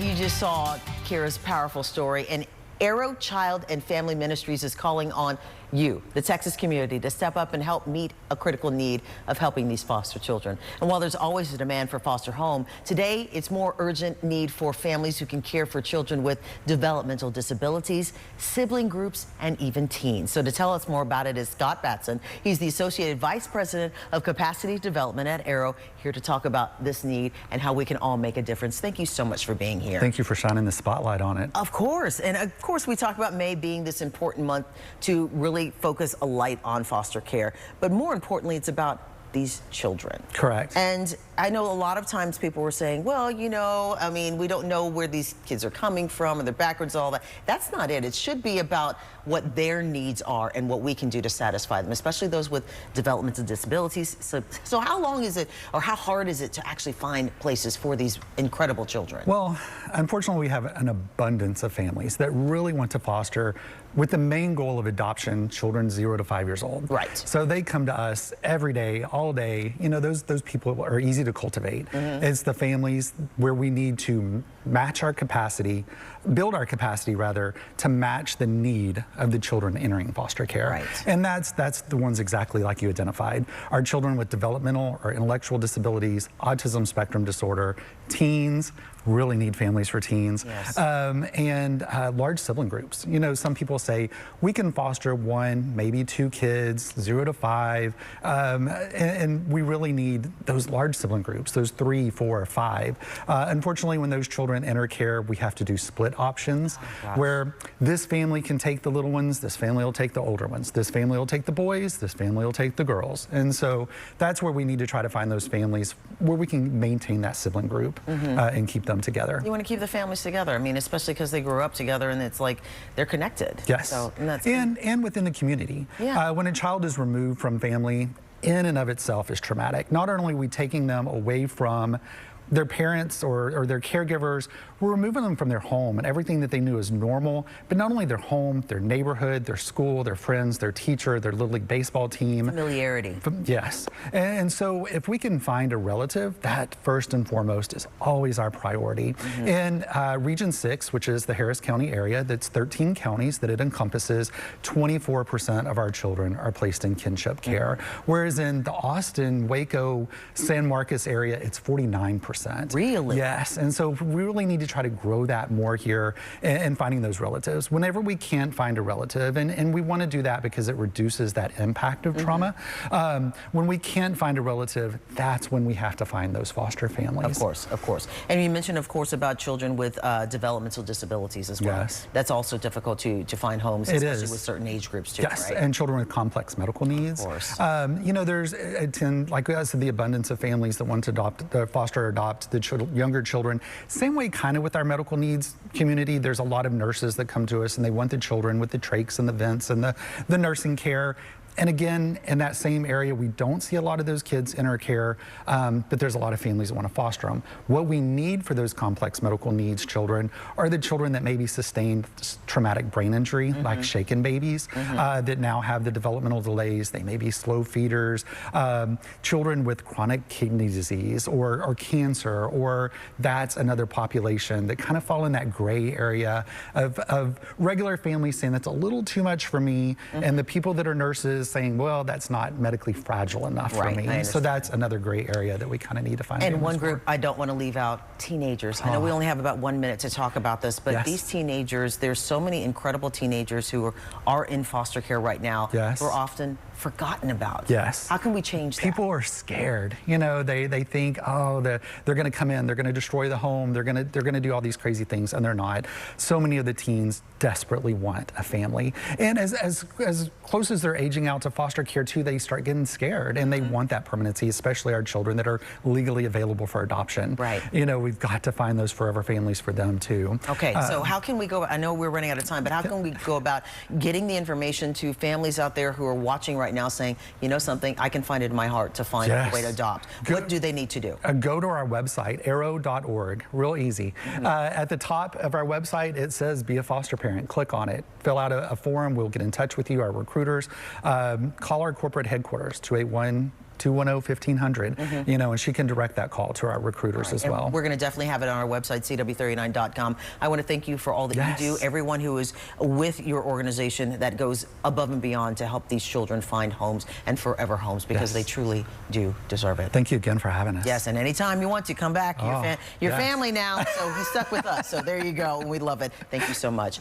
You just saw Kira's powerful story, and Arrow Child and Family Ministries is calling on you, the Texas community, to step up and help meet a critical need of helping these foster children. And while there's always a demand for foster home, today it's more urgent need for families who can care for children with developmental disabilities, sibling groups, and even teens. So to tell us more about it is Scott Batson. He's the Associate Vice President of Capacity Development at Arrow, here to talk about this need and how we can all make a difference. Thank you so much for being here. Thank you for shining the spotlight on it. Of course. And of course, we talk about May being this important month to really focus a light on foster care. But more importantly, it's about these children. Correct. And I know a lot of times people were saying, well, you know, I mean, we don't know where these kids are coming from and their backgrounds, all that. That's not it. It should be about what their needs are and what we can do to satisfy them, especially those with developmental disabilities. So how long is it, or how hard is it to actually find places for these incredible children? Well, unfortunately, we have an abundance of families that really want to foster with the main goal of adoption, children 0 to 5 years old. Right. So they come to us every day, all day. You know, those people are easy to cultivate. It's the families where we need to match our capacity, build our capacity rather, to match the need of the children entering foster care. Right. And that's the ones exactly like you identified. Our children with developmental or intellectual disabilities, autism spectrum disorder, teens, really need families for teens, yes. And large sibling groups. You know, some people say we can foster 1, maybe 2 kids, 0 to 5, and we really need those large sibling groups, those 3, 4, 5. Unfortunately, when those children enter care, we have to do split options, where this family can take the little ones, this family will take the older ones, this family will take the boys, this family will take the girls. And so that's where we need to try to find those families where we can maintain that sibling group and keep them together. You want to keep the families together. I mean, especially because they grew up together and it's like they're connected. Yes. So, and within the community. Yeah. When a child is removed from family, in and of itself is traumatic. Not only are we taking them away from their parents or their caregivers, we're removing them from their home and everything that they knew as normal, but not only their home, their neighborhood, their school, their friends, their teacher, their Little League baseball team. Familiarity. Yes. And so if we can find a relative, that first and foremost is always our priority. In Region 6, which is the Harris County area, that's 13 counties that it encompasses, 24% of our children are placed in kinship care. Whereas in the Austin, Waco, San Marcos area, it's 49%. Really? Yes. And so we really need to try to grow that more here and finding those relatives. Whenever we can't find a relative, and we want to do that because it reduces that impact of trauma, when we can't find a relative, that's when we have to find those foster families. Of course, of course. And you mentioned, of course, about children with developmental disabilities as well. Yes. That's also difficult to find homes, especially with certain age groups too, yes, right? and children with complex medical needs. Of course. You know, there's, like I said, the abundance of families that want to foster or adopt the younger children. Same way kind of with our medical needs community. There's a lot of nurses that come to us and they want the children with the trachs and the vents and the nursing care. And again, in that same area, we don't see a lot of those kids enter care, but there's a lot of families that want to foster them. What we need for those complex medical needs children are the children that maybe sustained traumatic brain injury, like shaken babies, that now have the developmental delays. They may be slow feeders, children with chronic kidney disease or cancer, or that's another population that kind of fall in that gray area of regular families saying that's a little too much for me, and the people that are nurses saying, well, that's not medically fragile enough for me. So that's another gray area that we kind of need to find. And one group I don't want to leave out, teenagers. I know we only have about 1 minute to talk about this, but these teenagers, there's so many incredible teenagers who are in foster care right now, who are often forgotten about. Yes. How can we change that? People are scared. You know, they think, oh, they're going to come in, they're going to destroy the home, they're going to do all these crazy things, and they're not. So many of the teens desperately want a family, and as close as they're aging out to foster care too, they start getting scared, and they want that permanency, especially our children that are legally available for adoption. Right. You know, we've got to find those forever families for them too. Okay, so how can we go, I know we're running out of time, but how can we go about getting the information to families out there who are watching right now saying, you know something, I can find it in my heart to find a way to adopt. What do they need to do? Go to our website, arrow.org, real easy. At the top of our website, it says be a foster parent. Click on it, fill out a form, we'll get in touch with you, our recruiters. call our corporate headquarters, 281-210-1500, you know, and she can direct that call to our recruiters as And well. we're going to definitely have it on our website, cw39.com. I want to thank you for all that Yes. you do, everyone who is with your organization that goes above and beyond to help these children find homes and forever homes, because Yes. they truly do deserve it. Thank you again for having us. Yes, and anytime you want to come back, your Oh, your yes. family now, so he's stuck with us. So there you go, and we love it. Thank you so much.